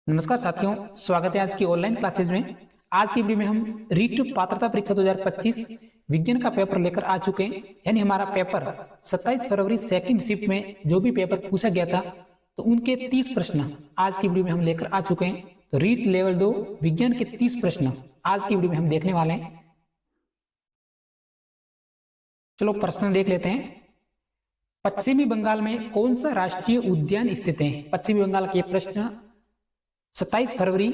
नमस्कार साथियों, स्वागत है आज की ऑनलाइन क्लासेज में। आज की वीडियो में हम रीट पात्रता परीक्षा 2025 विज्ञान का पेपर लेकर आ चुके हैं। यानी हमारा पेपर 27 फरवरी सेकंड शिफ्ट में जो भी पेपर पूछा गया था तो उनके 30 प्रश्न आज की वीडियो में हम लेकर आ चुके हैं। तो रीट लेवल 2 विज्ञान के 30 प्रश्न आज की वीडियो में हम देखने वाले हैं। चलो प्रश्न देख लेते हैं। पश्चिमी बंगाल में कौन सा राष्ट्रीय उद्यान स्थित है? पश्चिमी बंगाल के प्रश्न 27 फरवरी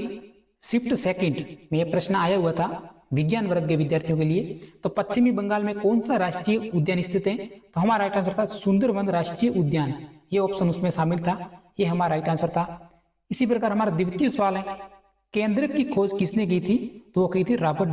शिफ्ट सेकंड में यह प्रश्न आया हुआ था विज्ञान वर्ग के विद्यार्थियों के लिए। तो पश्चिमी बंगाल में कौन सा राष्ट्रीय उद्यान स्थित है? तो हमारा राइट आंसर था सुंदरवन राष्ट्रीय उद्यान। ये ऑप्शन उसमें शामिल था, ये हमारा राइट आंसर था। इसी प्रकार हमारा द्वितीय सवाल है, केंद्रक की खोज किसने की थी? तो वो की थी रॉबर्ट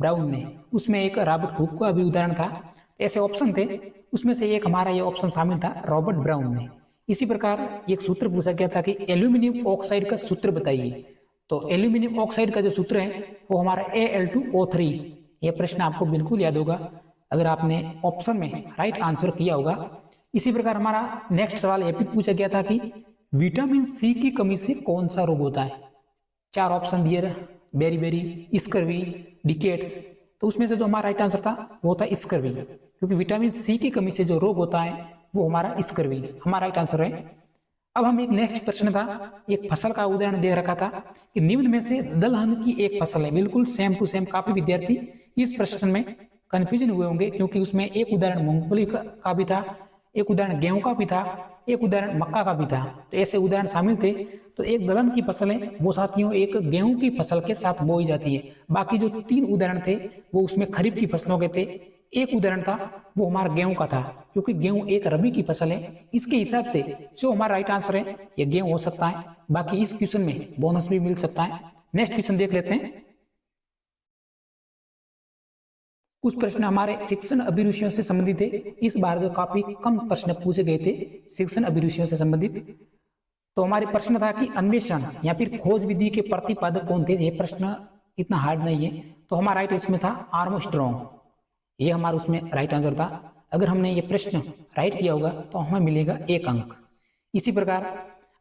ब्राउन ने। उसमें एक रॉबर्ट हुक का भी उदाहरण था। तो ऐसे ऑप्शन थे, उसमें से एक हमारा ये ऑप्शन शामिल था, रॉबर्ट ब्राउन ने। इसी प्रकार एक सूत्र पूछा गया था कि एल्यूमिनियम ऑक्साइड का सूत्र बताइए। तो एल्यूमिनियम ऑक्साइड का जो सूत्र है वो हमारा Al2O3। यह प्रश्न आपको बिल्कुल याद होगा अगर आपने ऑप्शन में राइट आंसर किया होगा। इसी प्रकार हमारा नेक्स्ट सवाल यह भी पूछा गया था कि विटामिन सी की कमी से कौन सा रोग होता है? चार ऑप्शन दिए, बेरी स्कर्वी, डिकेट्स। तो उसमें से जो हमारा राइट आंसर था वो था स्कर्वी, क्योंकि विटामिन सी की कमी से जो रोग होता है वो हमारा स्कर्वी हमारा राइट आंसर है। अब हम एक नेक्स्ट प्रश्न था, एक फसल का उदाहरण दे रखा था कि निम्न में से दलहन की एक फसल है। बिल्कुल सेम टू सेम। काफी विद्यार्थी इस प्रश्न में कंफ्यूजन हुए होंगे, क्योंकि उसमें एक उदाहरण मूंगफली का भी था, एक उदाहरण गेहूं का भी था, एक उदाहरण मक्का का भी था। तो ऐसे उदाहरण शामिल थे। तो एक दलहन की फसल है वो साथियों एक गेहूं की फसल के साथ बोई जाती है। बाकी जो तीन उदाहरण थे वो उसमें खरीफ की फसलों के थे। एक उदाहरण था वो हमारा गेहूं का था, क्योंकि गेहूं एक रबी की फसल है। इसके हिसाब से जो हमारा राइट आंसर है ये गेहूं हो सकता है। बाकी इस क्वेश्चन में बोनस भी मिल सकता है। नेक्स्ट क्वेश्चन देख लेते हैं। कुछ प्रश्न हमारे शिक्षण अभिरुचियों से संबंधित थे। इस बार जो काफी कम प्रश्न पूछे गए थे शिक्षण अभिरुचियों से संबंधित। तो हमारे प्रश्न था कि अन्वेषण या फिर खोज विधि के प्रतिपादक कौन थे? ये प्रश्न इतना हार्ड नहीं है। तो हमारा राइट इसमें था आर्मस्ट्रॉन्ग। ये हमारा उसमें राइट आंसर था। अगर हमने ये प्रश्न राइट किया होगा तो हमें मिलेगा 1 अंक। इसी प्रकार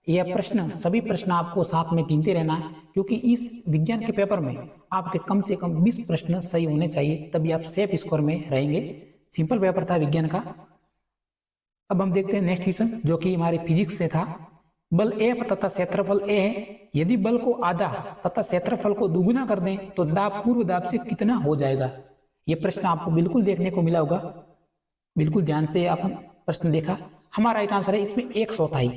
यह प्रश्न सभी प्रश्न आपको साथ में गिनते रहना है, क्योंकि इस विज्ञान के पेपर में आपके कम से कम 20 प्रश्न सही होने चाहिए, तभी आप सेफ स्कोर में रहेंगे। सिंपल पेपर था विज्ञान का। अब हम देखते हैं नेक्स्ट क्वेश्चन, जो कि हमारे फिजिक्स से था। बल F तथा क्षेत्रफल A है। यदि बल को आधा तथा क्षेत्रफल को दुगुना कर दें तो दाब पूर्व दाब से कितना हो जाएगा? ये प्रश्न आपको बिल्कुल देखने को मिला होगा। बिल्कुल ध्यान से आपने प्रश्न देखा। हमारा राइट आंसर है इसमें 1/4।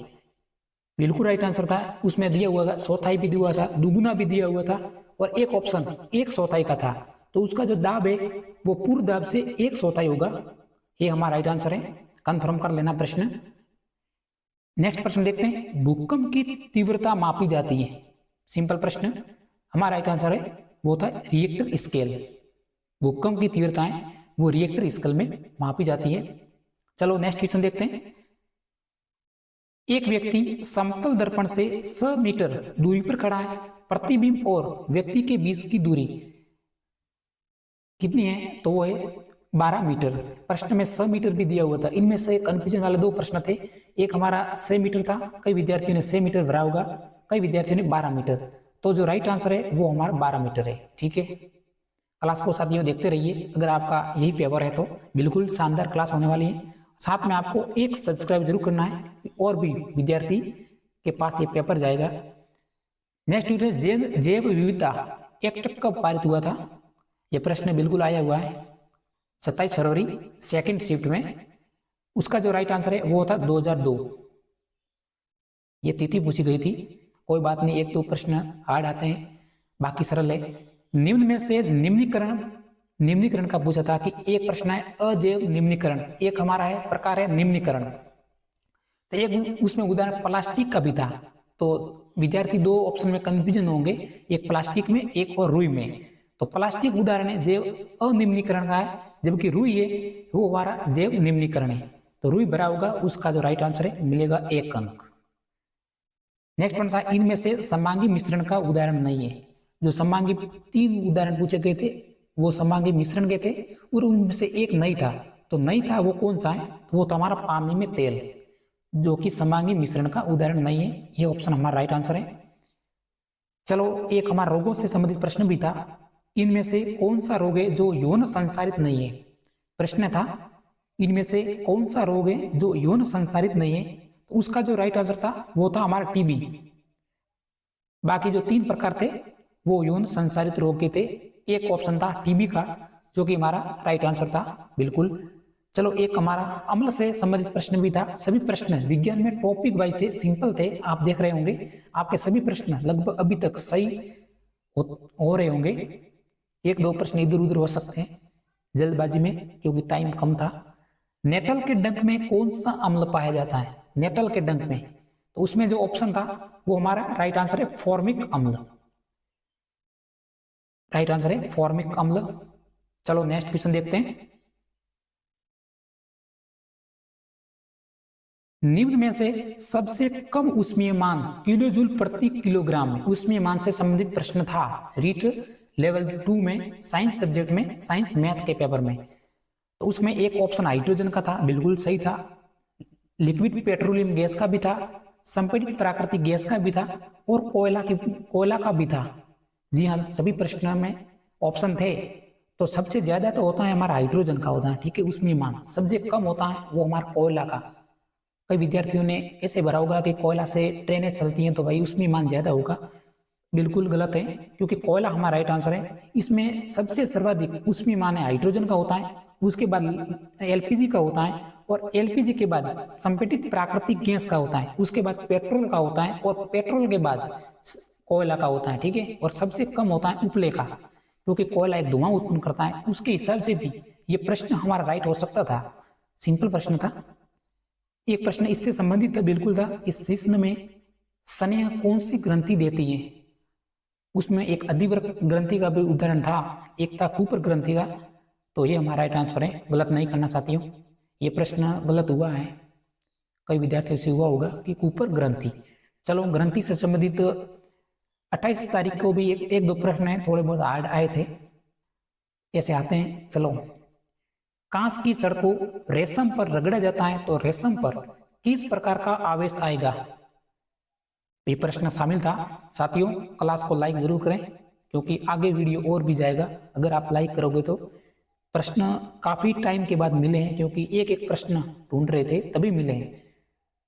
बिल्कुल राइट आंसर था। उसमें दिया हुआ था 1/4 भी दिया हुआ था, दुगुना भी दिया हुआ था, और एक ऑप्शन 1/4 का था। तो उसका जो दाब है वो पूर्व दाब से 1/4 होगा। ये हमारा राइट आंसर है। कंफर्म कर लेना प्रश्न। नेक्स्ट प्रश्न देखते हैं। भूकंप की तीव्रता मापी जाती है। सिंपल प्रश्न। हमारा राइट आंसर है वो था रिएक्टर स्केल। भूकंप की तीव्रताएं वो रिएक्टर स्केल में मापी जाती है। चलो नेक्स्ट क्वेश्चन देखते हैं। एक व्यक्ति समतल दर्पण से 100 मीटर दूरी पर खड़ा है। प्रतिबिंब और व्यक्ति के बीच की दूरी कितनी है? तो वो है 12 मीटर। प्रश्न में 100 मीटर भी दिया हुआ था। इनमें से कंफ्यूजन वाले दो प्रश्न थे। एक हमारा 6 मीटर था, कई विद्यार्थियों ने 6 मीटर भरा होगा, कई विद्यार्थियों ने 12 मीटर। तो जो राइट आंसर है वो हमारा 12 मीटर है। ठीक है, क्लास को साथियों देखते रहिए। अगर आपका यही फेवर है तो बिल्कुल शानदार क्लास होने वाली है। साथ में आपको एक सब्सक्राइब जरूर करना है, और भी विद्यार्थी के पास ये पेपर जाएगा। नेक्स्ट जैव विविधता एक्ट कब पारित हुआ था? यह प्रश्न बिल्कुल आया हुआ है 27 फरवरी सेकंड शिफ्ट में। उसका जो राइट आंसर है वो था 2002। ये तिथि पूछी गई थी। कोई बात नहीं, एक दो प्रश्न हार्ड आते हैं, बाकी सरल है। निम्न में से निम्नीकरण का पूछा था कि एक प्रश्न है अजैव निम्नीकरण, एक हमारा है प्रकार है निम्नीकरण। तो एक उसमें उदाहरण प्लास्टिक का भी था। तो विद्यार्थी दो ऑप्शन में कंफ्यूजन होंगे, एक प्लास्टिक में एक और रुई में। तो प्लास्टिक उदाहरण है जैव अनिम्नीकरण का है, जबकि रुई है वो हमारा जैव निम्नीकरण है। तो रुई भरा होगा, उसका जो राइट आंसर है मिलेगा 1 अंक। नेक्स्ट प्रश्न था इनमें से समांगी मिश्रण का उदाहरण नहीं है। जो समांगी 3 उदाहरण पूछे गए थे वो समांगी मिश्रण के थे, और उनमें से एक नहीं था। तो नहीं था वो कौन सा है? तो वो तो हमारा पानी में तेल, जो कि समांगी मिश्रण का उदाहरण नहीं है। ये ऑप्शन हमारा राइट आंसर है। चलो एक हमारा रोगों से संबंधित प्रश्न भी था, इनमें से कौन सा रोग है जो यौन संसारित नहीं है। प्रश्न था इनमें से कौन सा रोग है जो यौन संसारित नहीं है, तो उसका जो राइट आंसर था वो था हमारा टीबी। बाकी जो 3 प्रकार थे वो यौन संसारित रोग के थे। एक ऑप्शन था टीबी का जो कि हमारा राइट आंसर था बिल्कुल। चलो एक हमारा अम्ल से संबंधित प्रश्न भी था। सभी प्रश्न विज्ञान में टॉपिक वाइज थे, सिंपल थे। आप देख रहे होंगे आपके सभी प्रश्न लगभग अभी तक सही हो रहे होंगे। 1-2 प्रश्न इधर उधर हो सकते हैं जल्दबाजी में क्योंकि टाइम कम था। नेटल के डंक में कौन सा अम्ल पाया जाता है? नेटल के डंक में, तो उसमें जो ऑप्शन था वो हमारा राइट आंसर है फॉर्मिक अम्ल। राइट आंसर है फॉर्मिक अम्ल। चलो नेक्स्ट क्वेश्चन देखते हैं। निम्न में से सबसे कम ऊष्मीयमान किलोजूल प्रति किलोग्राम में, ऊष्मीयमान से संबंधित प्रश्न था रीट लेवल 2 में, साइंस सब्जेक्ट में, साइंस मैथ के पेपर में। तो उसमें एक ऑप्शन हाइड्रोजन का था, बिल्कुल सही था। लिक्विड पेट्रोलियम गैस का भी था, संपीड़ित प्राकृतिक गैस का भी था और कोयला का भी था। जी हाँ, सभी प्रश्नों में ऑप्शन थे। तो सबसे ज्यादा तो होता है हमारा हाइड्रोजन का होता है, ठीक है, ऊष्मीयमान। सबसे कम होता है वो हमारा कोयला का। कई विद्यार्थियों ने ऐसे भरा होगा कि कोयला से ट्रेनें चलती हैं तो भाई ऊष्मीयमान ज्यादा होगा। बिल्कुल गलत है, क्योंकि कोयला हमारा राइट आंसर है। इसमें सबसे सर्वाधिक ऊष्मीयमान हाइड्रोजन का होता है, उसके बाद एलपीजी का होता है और एलपीजी के बाद संपीड़ित प्राकृतिक गैस का होता है, उसके बाद पेट्रोल का होता है और पेट्रोल के बाद कोयला का होता है, ठीक है। और सबसे कम होता है उपले का, क्योंकि कोयला एक धुआं उत्पन्न करता है। उसके हिसाब से भी ये प्रश्न हमारा राइट हो सकता था, सिंपल प्रश्न था। एक प्रश्न इससे संबंधित था, बिल्कुल था। इस शिश्न में सनिया कौन सी ग्रंथि देती है? उसमें एक अधिवर्ग ग्रंथि का भी उदाहरण था, एक था कूपर ग्रंथि का। तो ये हमारा राइट आंसर है, गलत नहीं करना साथियों। ये प्रश्न गलत हुआ है, कई विद्यार्थियों से हुआ होगा कि कूपर ग्रंथि। चलो ग्रंथि से संबंधित 28 तारीख को भी एक दो प्रश्न है, थोड़े बहुत हार्ड आए थे, ऐसे आते हैं। चलो, कांच की छड़ को रेशम पर रगड़ा जाता है तो रेशम पर किस प्रकार का आवेश आएगा? ये प्रश्न शामिल था साथियों। क्लास को लाइक जरूर करें क्योंकि आगे वीडियो और भी जाएगा। अगर आप लाइक करोगे तो प्रश्न काफी टाइम के बाद मिले हैं, क्योंकि एक एक प्रश्न ढूंढ रहे थे तभी मिले हैं।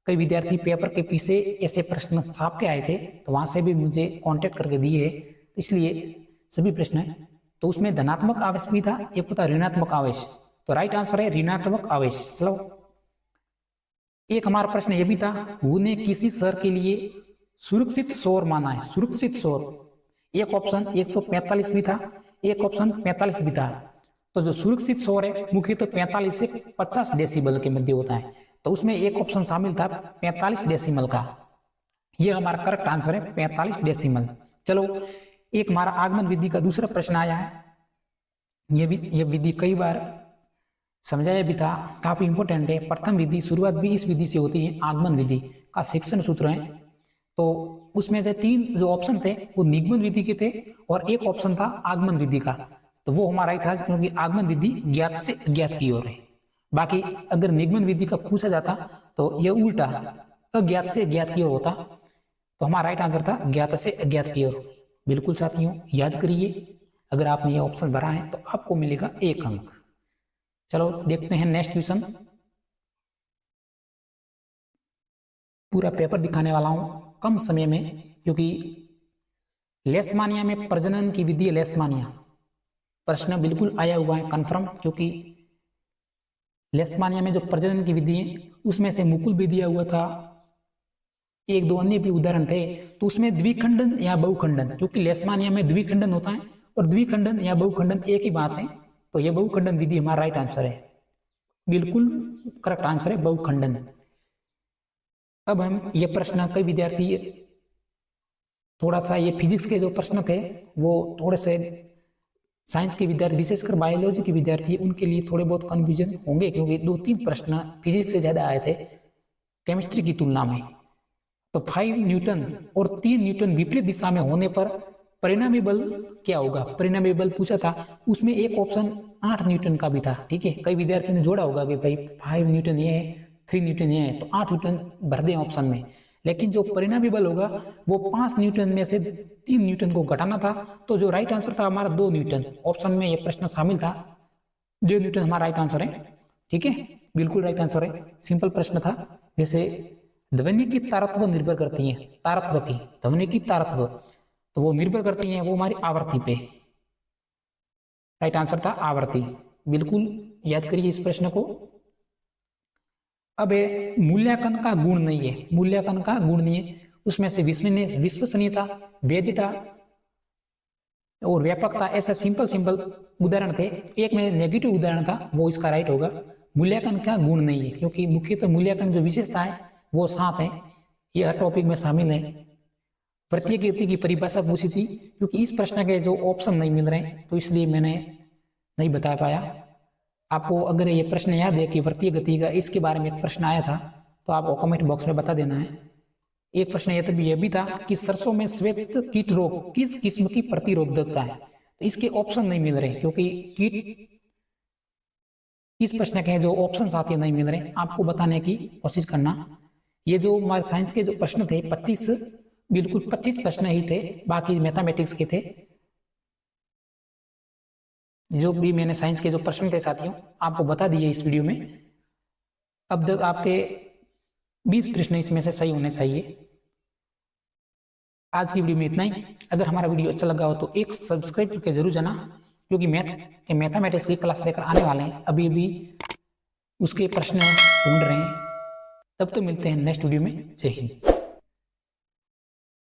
कई विद्यार्थी पेपर के पीछे ऐसे प्रश्न छाप के आए थे, तो वहां से भी मुझे कांटेक्ट करके दिए है, इसलिए सभी प्रश्न है। तो उसमें धनात्मक आवेश भी था, एक होता ऋणात्मक आवेश। तो राइट आंसर है ऋणात्मक आवेश। चलो एक हमारा प्रश्न यह भी था, हु ने किसी शहर के लिए सुरक्षित शोर माना है? सुरक्षित शोर, एक ऑप्शन 145 भी था, एक ऑप्शन 45 भी था। तो जो सुरक्षित शोर है मुख्यतः 45 से 50 डेसिबल के मध्य होता है। तो उसमें एक ऑप्शन शामिल था 45 डेसिमल का। यह हमारा करेक्ट आंसर है 45 डेसिमल। चलो एक हमारा आगमन विधि का दूसरा प्रश्न आया है। यह विधि कई बार समझाया भी था, काफी इंपॉर्टेंट है। प्रथम विधि, शुरुआत भी इस विधि से होती है, आगमन विधि का शिक्षण सूत्र है। तो उसमें से 3 जो ऑप्शन थे वो निगमन विधि के थे और एक ऑप्शन था आगमन विधि का। तो वो हमारा ही था, क्योंकि आगमन विधि ज्ञात से अज्ञात की ओर है। बाकी अगर निगमन विधि का पूछा जाता तो यह उल्टा, अज्ञात से ज्ञात की ओर होता। तो हमारा राइट आंसर था ज्ञात से अज्ञात की ओर। बिल्कुल साथियों याद करिए, अगर आपने ये ऑप्शन भरा है तो आपको मिलेगा 1 अंक। चलो देखते हैं नेक्स्ट क्वेश्चन। पूरा पेपर दिखाने वाला हूं कम समय में, क्योंकि लेशमानिया में प्रजनन की विधि है। लेशमानिया प्रश्न बिल्कुल आया हुआ है कंफर्म, क्योंकि लेशमानिया में जो प्रजनन की विधि है उसमें से मुकुल भी दिया हुआ था, 1-2 अन्य भी उदाहरण थे। तो उसमें द्विखंडन या बहुखंडन, क्योंकि लेशमानिया में द्विखंडन होता है और द्विखंडन या बहुखंडन एक ही बात है। तो यह बहुखंडन विधि हमारा राइट आंसर है, बिल्कुल करेक्ट आंसर है बहुखंडन। अब हम ये प्रश्न, कई विद्यार्थी थोड़ा सा ये फिजिक्स के जो प्रश्न थे वो थोड़े से साइंस के विद्यार्थी, विशेषकर बायोलॉजी के विद्यार्थी, उनके लिए थोड़े बहुत कंफ्यूजन होंगे, क्योंकि 2-3 प्रश्न फिजिक्स से ज्यादा आए थे केमिस्ट्री की तुलना में। तो 5 न्यूटन और 3 न्यूटन विपरीत दिशा में होने पर परिणामी बल क्या होगा? परिणामी बल पूछा था, उसमें एक ऑप्शन 8 न्यूटन का भी था, ठीक है। कई विद्यार्थियों ने जोड़ा होगा कि भाई 5 न्यूटन ये है, 3 न्यूटन ये है, तो 8 न्यूटन भर दें ऑप्शन में। लेकिन जो परिणामी बल होगा वो 5 न्यूटन में से 3 न्यूटन को घटाना था। तो जो राइट आंसर था हमारा 2 न्यूटन। ऑप्शन में ये प्रश्न शामिल था, 2 न्यूटन हमारा राइट आंसर है। ठीक है, बिल्कुल राइट आंसर है, सिंपल प्रश्न था। वैसे ध्वनि की तारत्व निर्भर करती है, तारत्व की, ध्वनि की तारत्व, तो वो निर्भर करती है वो हमारी आवृत्ति पे। राइट आंसर था आवृत्ति, बिल्कुल याद करिए इस प्रश्न को। अब मूल्यांकन का गुण नहीं है, मूल्यांकन का गुण नहीं है, उसमें से विश्वसनीयता, वैधता और व्यापकता, ऐसा सिंपल सिंपल उदाहरण थे। एक में नेगेटिव उदाहरण था, वो इसका राइट होगा। मूल्यांकन का गुण नहीं है, क्योंकि मुख्यतः मूल्यांकन जो विशेषता है वो 7 है, ये हर टॉपिक में शामिल है। वृत्तीय गति की परिभाषा पूछी थी, क्योंकि इस प्रश्न के जो ऑप्शन नहीं मिल रहे हैं तो इसलिए मैंने नहीं बता पाया। आपको अगर ये प्रश्न याद है कि वृत्तीय गति का इसके बारे में एक प्रश्न आया था तो आपको कमेंट बॉक्स में बता देना है। एक प्रश्न यह भी था कि सरसों में श्वेत कीट रोग किस किस्म की प्रतिरोधकता है, तो इसके ऑप्शन नहीं मिल रहे, क्योंकि कीट इस प्रश्न के जो ऑप्शन आते हैं नहीं मिल रहे, आपको बताने की कोशिश करना। ये जो हमारे साइंस के जो प्रश्न थे 25, बिल्कुल 25 प्रश्न ही थे, बाकी मैथमेटिक्स के थे। जो भी मैंने साइंस के जो प्रश्न थे साथियों आपको बता दिए इस वीडियो में। अब तक आपके 20 प्रश्न इसमें से सही होने चाहिए। आज की वीडियो में इतना ही। अगर हमारा वीडियो अच्छा लगा हो तो एक सब्सक्राइब करके जरूर जाना, क्योंकि मैथमेटिक्स की क्लास लेकर आने वाले हैं, अभी अभी उसके प्रश्न ढूंढ रहे हैं। तब तो मिलते हैं नेक्स्ट वीडियो में। जय हिंद।